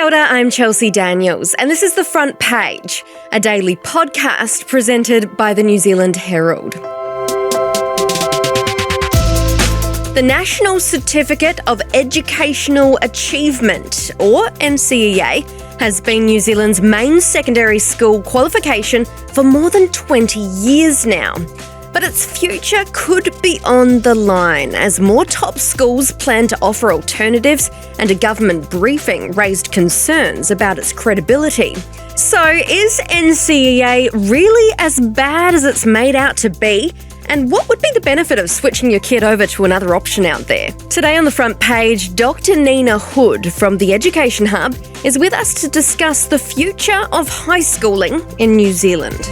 Kia ora, I'm Chelsea Daniels, and this is The Front Page, a daily podcast presented by the New Zealand Herald. The National Certificate of Educational Achievement, or NCEA, has been New Zealand's main secondary school qualification for more than 20 years now. But its future could be on the line as more top schools plan to offer alternatives, and a government briefing raised concerns about its credibility. So is NCEA really as bad as it's made out to be? And what would be the benefit of switching your kid over to another option out there? Today on The Front Page, Dr. Nina Hood from the Education Hub is with us to discuss the future of high schooling in New Zealand.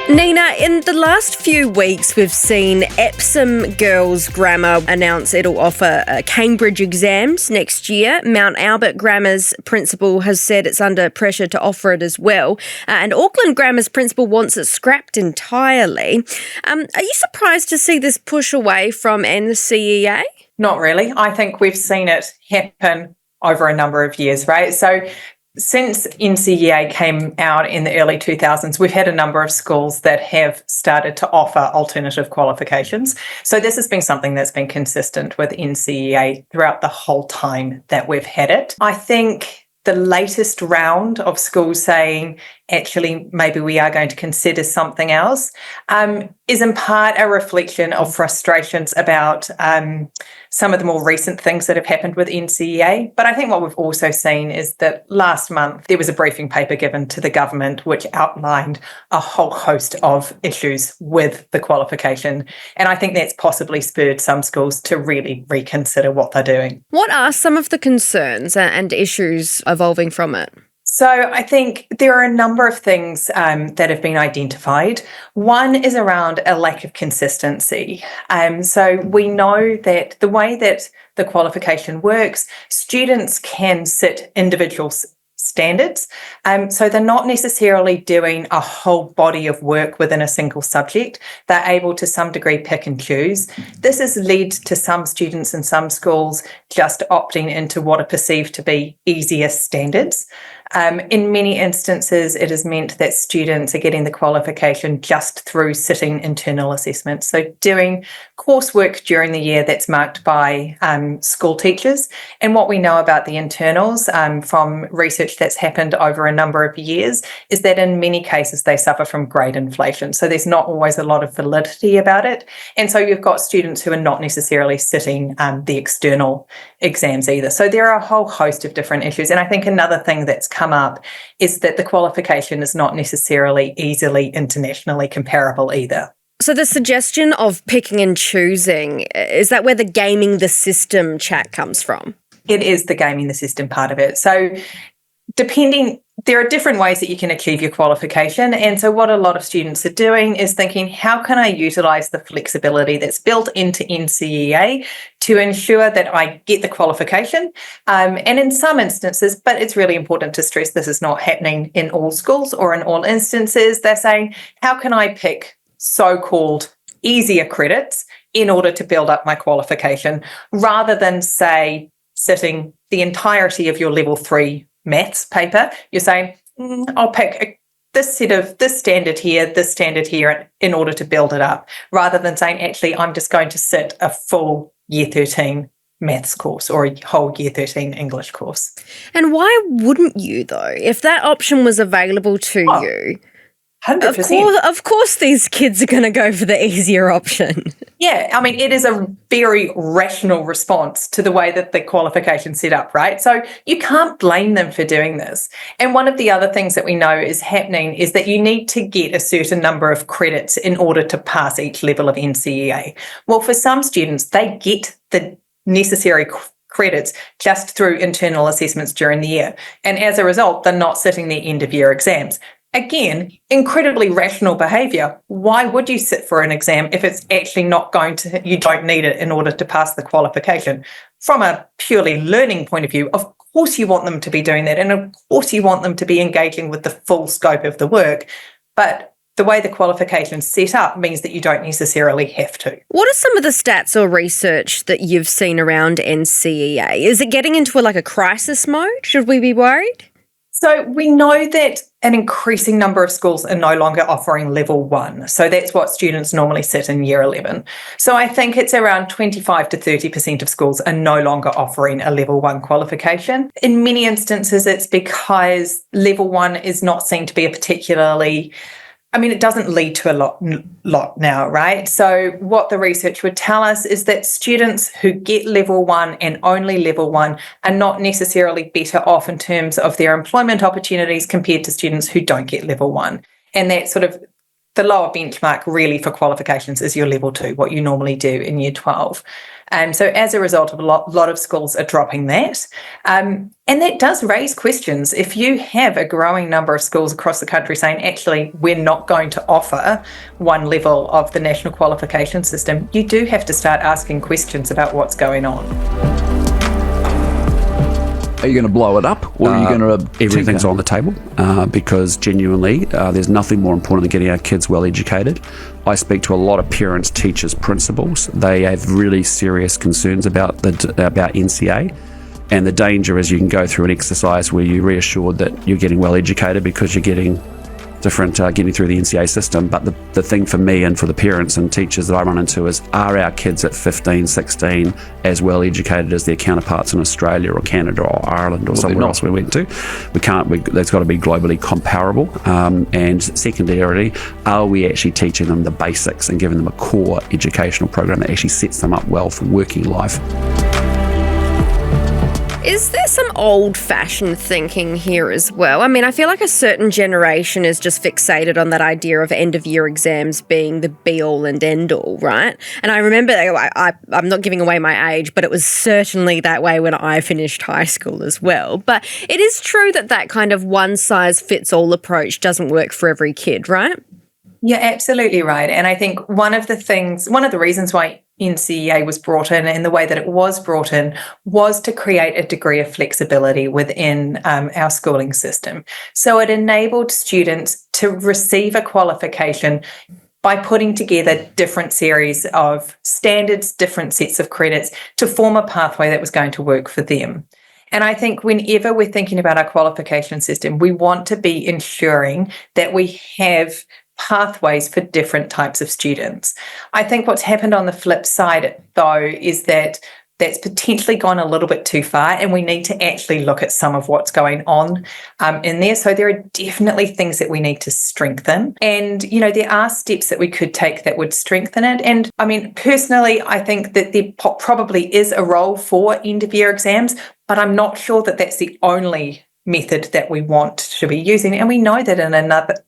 Nina, in the last few weeks, we've seen Epsom Girls Grammar announce it'll offer Cambridge exams next year. Mount Albert Grammar's principal has said it's under pressure to offer it as well. And Auckland Grammar's principal wants it scrapped entirely. Are you surprised to see this push away from NCEA? Not really. I think we've seen it happen over a number of years, right? So since NCEA came out in the early 2000s, we've had a number of schools that have started to offer alternative qualifications. So this has been something that's been consistent with NCEA throughout the whole time that we've had it. I think the latest round of schools saying, actually, maybe we are going to consider something else, is in part a reflection of frustrations about some of the more recent things that have happened with NCEA. But I think what we've also seen is that last month there was a briefing paper given to the government which outlined a whole host of issues with the qualification. And I think that's possibly spurred some schools to really reconsider what they're doing. What are some of the concerns and issues evolving from it? So I think there are a number of things that have been identified. One is around a lack of consistency. So we know that the way that the qualification works, students can set individual standards. So they're not necessarily doing a whole body of work within a single subject. They're able to some degree pick and choose. This has led to some students in some schools just opting into what are perceived to be easier standards. In many instances, it has meant that students are getting the qualification just through sitting internal assessments. So doing coursework during the year that's marked by school teachers. And what we know about the internals from research that's happened over a number of years is that in many cases, they suffer from grade inflation. So there's not always a lot of validity about it. And so you've got students who are not necessarily sitting the external exams either. So there are a whole host of different issues. And I think another thing that's come up is that the qualification is not necessarily easily internationally comparable either. So the suggestion of picking and choosing, is that where the gaming the system chat comes from? It is the gaming the system part of it. So there are different ways that you can achieve your qualification. And so what a lot of students are doing is thinking, how can I utilise the flexibility that's built into NCEA to ensure that I get the qualification? And in some instances, but it's really important to stress this is not happening in all schools or in all instances, they're saying, how can I pick so-called easier credits in order to build up my qualification, rather than, say, sitting the entirety of your level 3 maths paper? You're saying, I'll pick this standard here in order to build it up, rather than saying, actually, I'm just going to sit a full year 13 maths course or a whole year 13 English course. And why wouldn't you, though, if that option was available to you? 100%. Of course these kids are going to go for the easier option. Yeah, I mean, it is a very rational response to the way that the qualification's set up, right? So you can't blame them for doing this. And one of the other things that we know is happening is that you need to get a certain number of credits in order to pass each level of NCEA. Well, for some students, they get the necessary credits just through internal assessments during the year. And as a result, they're not sitting their end-of-year exams. Again, incredibly rational behaviour. Why would you sit for an exam if it's actually you don't need it in order to pass the qualification? From a purely learning point of view, of course you want them to be doing that. And of course you want them to be engaging with the full scope of the work. But the way the qualification's set up means that you don't necessarily have to. What are some of the stats or research that you've seen around NCEA? Is it getting into a crisis mode? Should we be worried? So we know that an increasing number of schools are no longer offering level 1. So that's what students normally sit in year 11. So I think it's around 25 to 30% of schools are no longer offering a level 1 qualification. In many instances, it's because level 1 is not seen to be a particularly, it doesn't lead to a lot now, right? So what the research would tell us is that students who get level 1 and only level 1 are not necessarily better off in terms of their employment opportunities compared to students who don't get level 1. And that's sort of the lower benchmark really for qualifications is your level 2, what you normally do in year 12. So as a result of a lot of schools are dropping that. And that does raise questions. If you have a growing number of schools across the country saying, actually, we're not going to offer one level of the national qualification system, you do have to start asking questions about what's going on. Are you going to blow it up, or are you going to... Everything's on the table because genuinely there's nothing more important than getting our kids well educated. I speak to a lot of parents, teachers, principals. They have really serious concerns about NCEA, and the danger is you can go through an exercise where you're reassured that you're getting well educated because you're getting getting through the NCEA system. But the thing for me and for the parents and teachers that I run into is, are our kids at 15, 16 as well educated as their counterparts in Australia or Canada or Ireland or somewhere else we went to? That's got to be globally comparable. And secondarily, are we actually teaching them the basics and giving them a core educational program that actually sets them up well for working life? Is there some old-fashioned thinking here as well? I feel like a certain generation is just fixated on that idea of end-of-year exams being the be-all and end-all, right? And I remember, I'm not giving away my age, but it was certainly that way when I finished high school as well. But it is true that kind of one-size-fits-all approach doesn't work for every kid, right? You're absolutely right. And I think one of the reasons why NCEA was brought in and the way that it was brought in was to create a degree of flexibility within our schooling system. So it enabled students to receive a qualification by putting together different series of standards, different sets of credits to form a pathway that was going to work for them. And I think whenever we're thinking about our qualification system, we want to be ensuring that we have pathways for different types of students. I think what's happened on the flip side, though, is that that's potentially gone a little bit too far, and we need to actually look at some of what's going on in there. So there are definitely things that we need to strengthen. And, there are steps that we could take that would strengthen it. And personally, I think that there probably is a role for end-of-year exams, but I'm not sure that that's the only method that we want to be using. And we know that in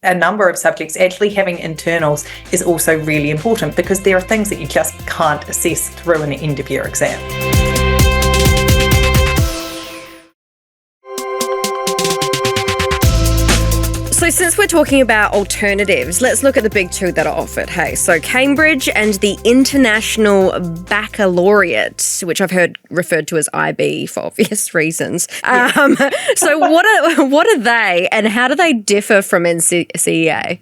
a number of subjects, actually having internals is also really important, because there are things that you just can't assess through an end-of-year exam. So since we're talking about alternatives, let's look at the big two that are offered. Hey, so Cambridge and the International Baccalaureate, which I've heard referred to as IB for obvious reasons. So what are they, and how do they differ from NCEA?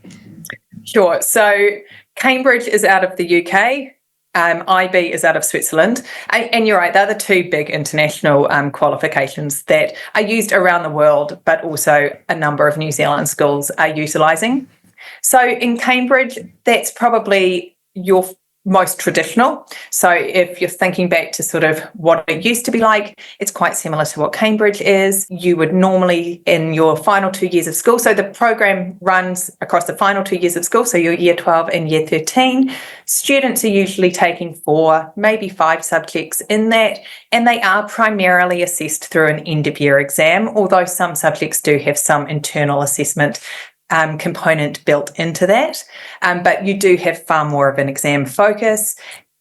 Sure. So Cambridge is out of the UK. IB is out of Switzerland. And you're right, they're the two big international qualifications that are used around the world, but also a number of New Zealand schools are utilising. So in Cambridge, that's probably your most traditional. So if you're thinking back to sort of what it used to be like, it's quite similar to what Cambridge is. You would normally, in your final 2 years of school, so the program runs across the final 2 years of school, so your year 12 and year 13, students are usually taking 4, maybe 5 subjects in that, and they are primarily assessed through an end-of-year exam, although some subjects do have some internal assessment component built into that. But you do have far more of an exam focus.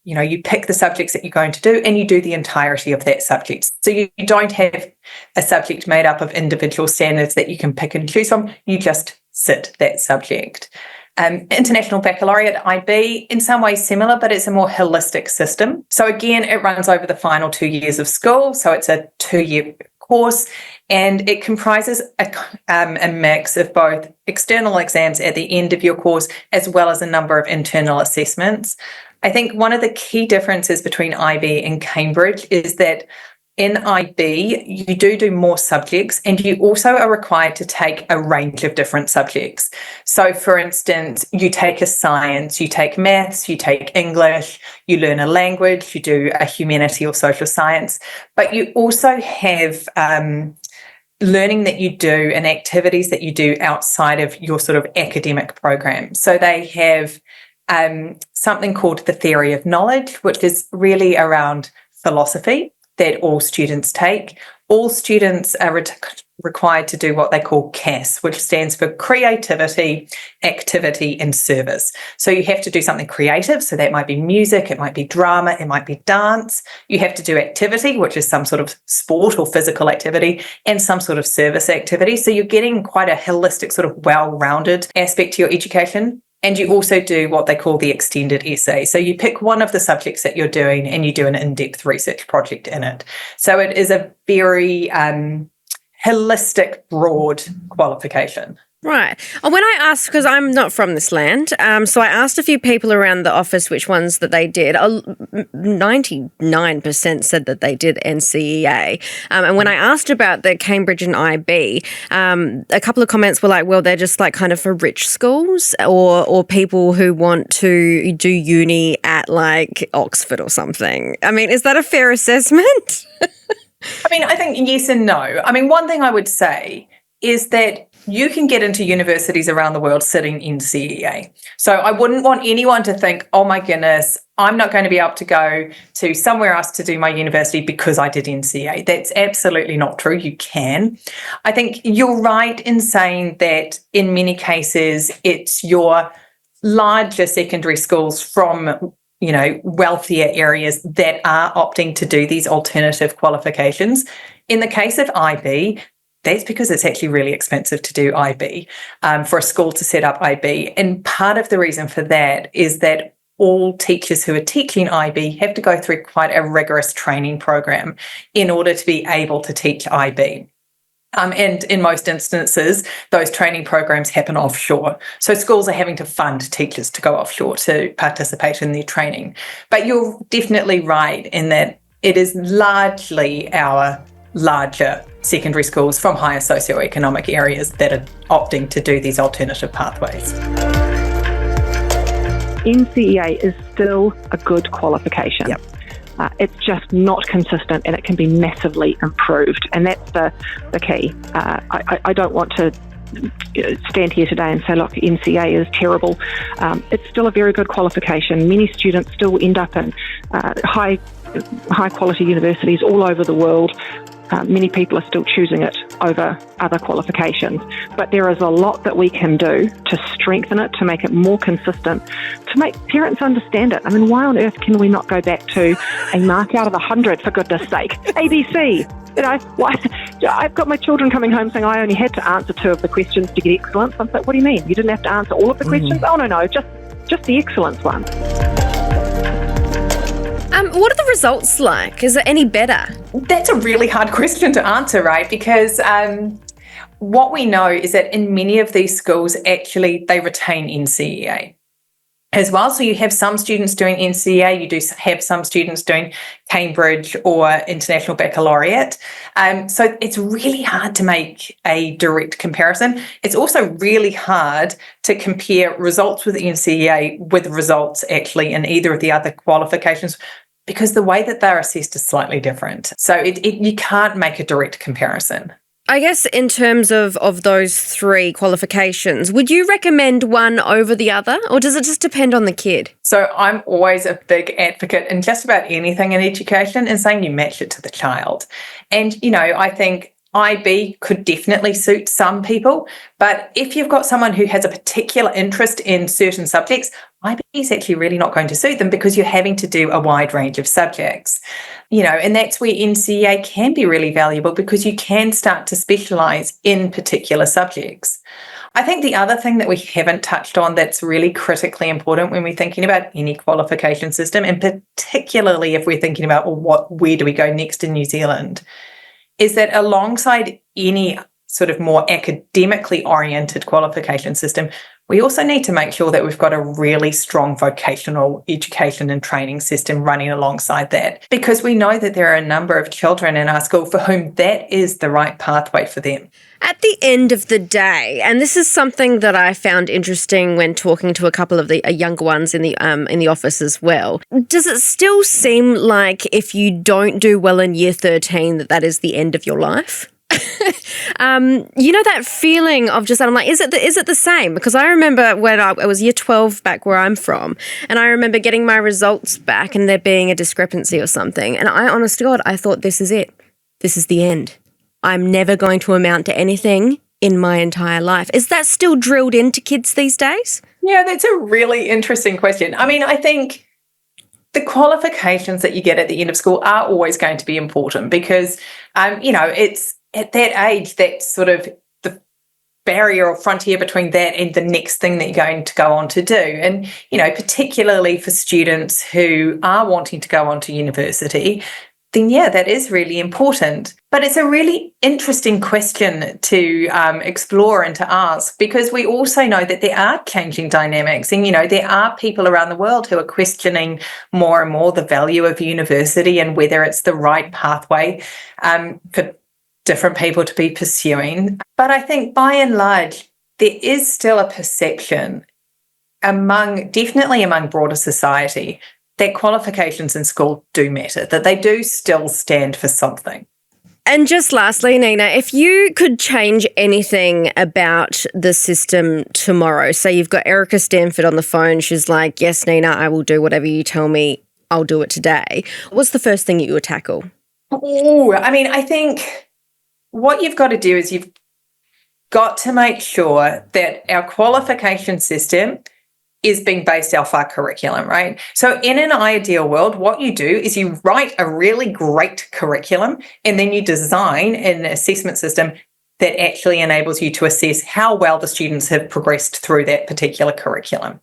You pick the subjects that you're going to do, and you do the entirety of that subject. So you don't have a subject made up of individual standards that you can pick and choose from. You just sit that subject. International Baccalaureate, IB, in some ways similar, but it's a more holistic system. So again, it runs over the final 2 years of school. So it's a 2-year course, and it comprises a mix of both external exams at the end of your course as well as a number of internal assessments. I think one of the key differences between IB and Cambridge is that in IB, you do more subjects, and you also are required to take a range of different subjects. So, for instance, you take a science, you take maths, you take English, you learn a language, you do a humanity or social science, but you also have learning that you do and activities that you do outside of your sort of academic program. So they have something called the theory of knowledge, which is really around philosophy that all students take. All students are required to do what they call CAS, which stands for creativity, activity, and service. So you have to do something creative. So that might be music, it might be drama, it might be dance. You have to do activity, which is some sort of sport or physical activity, and some sort of service activity. So you're getting quite a holistic, sort of well-rounded aspect to your education. And you also do what they call the extended essay. So you pick one of the subjects that you're doing and you do an in-depth research project in it. So it is a very holistic, broad qualification. Right. And when I asked, because I'm not from this land, so I asked a few people around the office which ones that they did. 99% said that they did NCEA. And when I asked about the Cambridge and IB, a couple of comments were like, well, they're just like kind of for rich schools or people who want to do uni at like Oxford or something. I mean, is that a fair assessment? I mean, I think yes and no. I mean, one thing I would say is that you can get into universities around the world sitting in NCEA. So I wouldn't want anyone to think, oh my goodness, I'm not going to be able to go to somewhere else to do my university because I did NCEA. That's absolutely not true. You can. I think you're right in saying that in many cases, it's your larger secondary schools from wealthier areas that are opting to do these alternative qualifications. In the case of IB, that's because it's actually really expensive to do IB, for a school to set up IB. And part of the reason for that is that all teachers who are teaching IB have to go through quite a rigorous training program in order to be able to teach IB. And in most instances, those training programs happen offshore. So schools are having to fund teachers to go offshore to participate in their training. But you're definitely right in that it is largely our larger secondary schools from higher socioeconomic areas that are opting to do these alternative pathways. NCEA is still a good qualification. Yep. It's just not consistent and it can be massively improved. And that's the key. I don't want to stand here today and say, look, NCEA is terrible. It's still a very good qualification. Many students still end up in high quality universities all over the world. Many people are still choosing it over other qualifications. But there is a lot that we can do to strengthen it, to make it more consistent, to make parents understand it. I mean, why on earth can we not go back to a mark out of 100, for goodness sake? ABC. Why? I've got my children coming home saying I only had to answer 2 of the questions to get excellence. I'm like, what do you mean? You didn't have to answer all of the questions? Oh, no, just the excellence one. What are the results like? Is it any better? That's a really hard question to answer, right? Because what we know is that in many of these schools, actually, they retain NCEA as well. So you have some students doing NCEA, you do have some students doing Cambridge or International Baccalaureate. So it's really hard to make a direct comparison. It's also really hard to compare results with NCEA with results actually in either of the other qualifications, because the way that they're assessed is slightly different. So you can't make a direct comparison. I guess in terms of those 3 qualifications, would you recommend one over the other, or does it just depend on the kid? So I'm always a big advocate in just about anything in education and saying you match it to the child. And, I think IB could definitely suit some people, but if you've got someone who has a particular interest in certain subjects, IB is actually really not going to suit them because you're having to do a wide range of subjects. And that's where NCEA can be really valuable because you can start to specialise in particular subjects. I think the other thing that we haven't touched on that's really critically important when we're thinking about any qualification system, and particularly if we're thinking about where do we go next in New Zealand, is that alongside any sort of more academically oriented qualification system, we also need to make sure that we've got a really strong vocational education and training system running alongside that, because we know that there are a number of children in our school for whom that is the right pathway for them. At the end of the day, and this is something that I found interesting when talking to a couple of the younger ones in the office as well, does it still seem like if you don't do well in year 13 that is the end of your life? That feeling of just, I'm like, is it the same? Because I remember when I was year 12 back where I'm from, and I remember getting my results back and there being a discrepancy or something. And I, honest to God, I thought, this is it. This is the end. I'm never going to amount to anything in my entire life. Is that still drilled into kids these days? Yeah, that's a really interesting question. I mean, I think the qualifications that you get at the end of school are always going to be important because, it's at that age, that's sort of the barrier or frontier between that and the next thing that you're going to go on to do. And, particularly for students who are wanting to go on to university, then yeah, that is really important. But it's a really interesting question to explore and to ask, because we also know that there are changing dynamics and, there are people around the world who are questioning more and more the value of university and whether it's the right pathway for different people to be pursuing. But I think by and large, there is still a perception definitely among broader society, that qualifications in school do matter, that they do still stand for something. And just lastly, Nina, if you could change anything about the system tomorrow, say you've got Erica Stanford on the phone, she's like, yes, Nina, I will do whatever you tell me, I'll do it today. What's the first thing that you would tackle? I think what you've got to do is you've got to make sure that our qualification system is being based off our curriculum, right? So in an ideal world, what you do is you write a really great curriculum and then you design an assessment system that actually enables you to assess how well the students have progressed through that particular curriculum.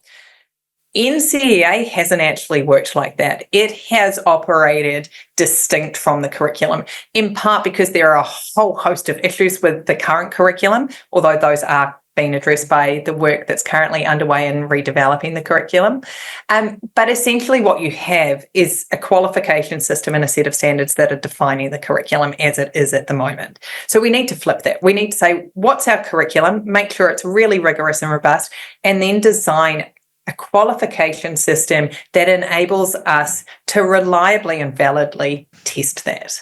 NCEA hasn't actually worked like that. It has operated distinct from the curriculum, in part because there are a whole host of issues with the current curriculum, although those are being addressed by the work that's currently underway in redeveloping the curriculum. But essentially what you have is a qualification system and a set of standards that are defining the curriculum as it is at the moment. So we need to flip that. We need to say, what's our curriculum? Make sure it's really rigorous and robust, and then design a qualification system that enables us to reliably and validly test that.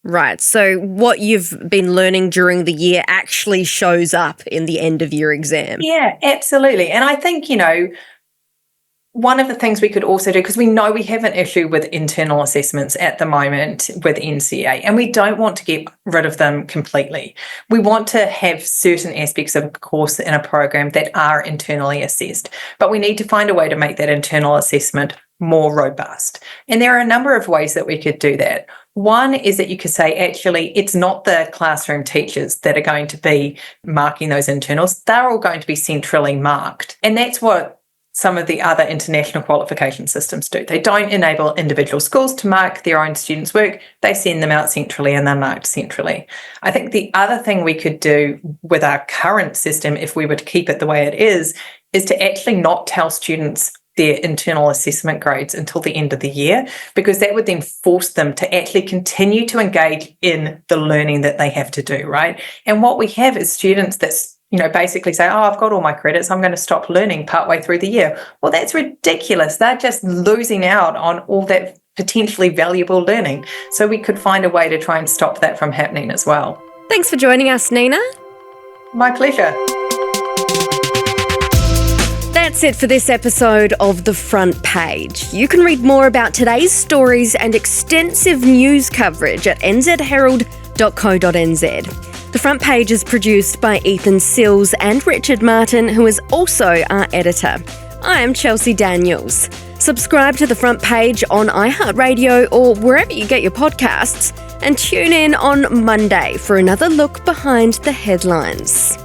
Right. So what you've been learning during the year actually shows up in the end of year exam. Yeah, absolutely. And I think, one of the things we could also do, because we know we have an issue with internal assessments at the moment with NCEA, and we don't want to get rid of them completely. We want to have certain aspects of a course in a program that are internally assessed, but we need to find a way to make that internal assessment more robust. And there are a number of ways that we could do that. One is that you could say, actually, it's not the classroom teachers that are going to be marking those internals. They're all going to be centrally marked. And that's what some of the other international qualification systems do. They don't enable individual schools to mark their own students' work. They send them out centrally and they're marked centrally. I think the other thing we could do with our current system, if we were to keep it the way it is to actually not tell students their internal assessment grades until the end of the year, because that would then force them to actually continue to engage in the learning that they have to do, right? And what we have is students that's basically say, I've got all my credits, I'm going to stop learning partway through the year. Well, that's ridiculous. They're just losing out on all that potentially valuable learning. So we could find a way to try and stop that from happening as well. Thanks for joining us, Nina. My pleasure. That's it for this episode of The Front Page. You can read more about today's stories and extensive news coverage at nzherald.co.nz. The Front Page is produced by Ethan Sills and Richard Martin, who is also our editor. I am Chelsea Daniels. Subscribe to The Front Page on iHeartRadio or wherever you get your podcasts, and tune in on Monday for another look behind the headlines.